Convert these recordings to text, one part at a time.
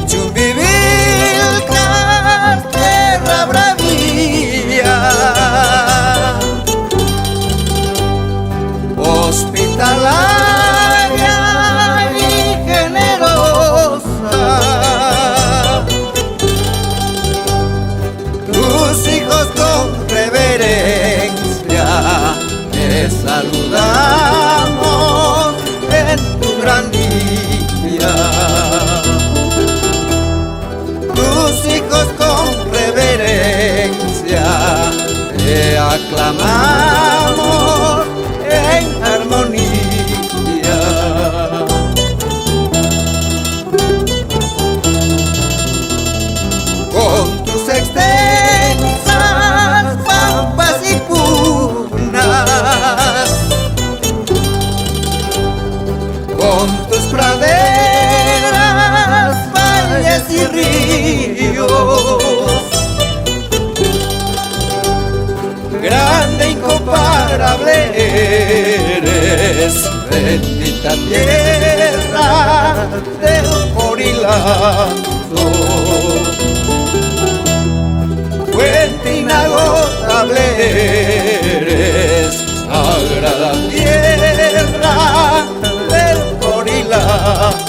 Chumbivilcas, tierra bravía, hospitalaria y generosa. Tus hijos con reverencia te saludamos en tu gran día. Tus hijos con reverencia te aclamamos en armonía. Con tus extensas pampas y punas, con tus praderas, valles y ríos, grande, incomparable eres, bendita tierra del Porilazo, fuente inagotable eres, sagrada tierra del Porilazo.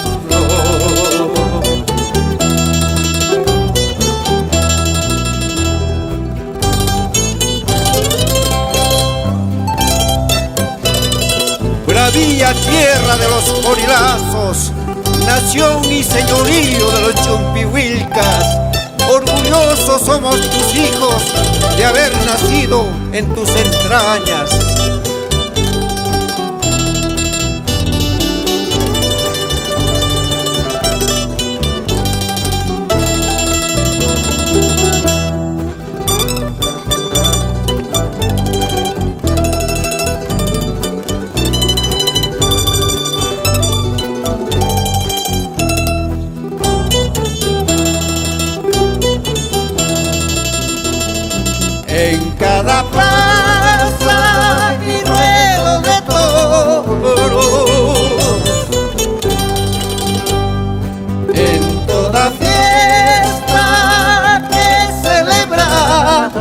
Bravía tierra de los Porilazos, nación y señorío de los Chumbivilcas, orgullosos somos tus hijos de haber nacido en tus entrañas. En cada plaza y ruedo de toros, en toda fiesta que celebramos,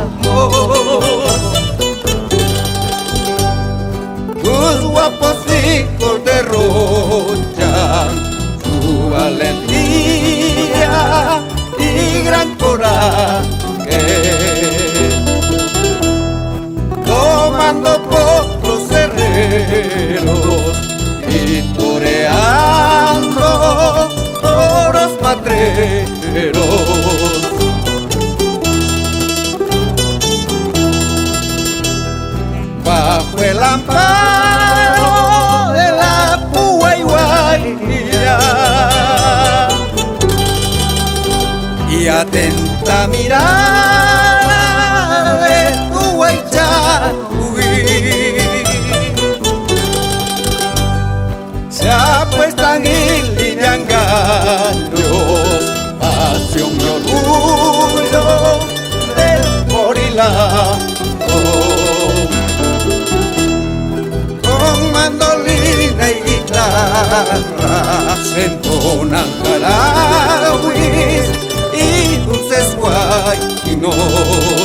tus guapos hijos derrochan su valentía y gran coraje, tomando potros herreros y toreando toros matreros. Bajo el amparo de la púa y guaira y atenta mirada de tu Huaychahui, se apuestan y lidian gallos, pasión y orgullo del Porilazo. Con mandolina y guitarra se entonan jarauis y dulces guayquinos.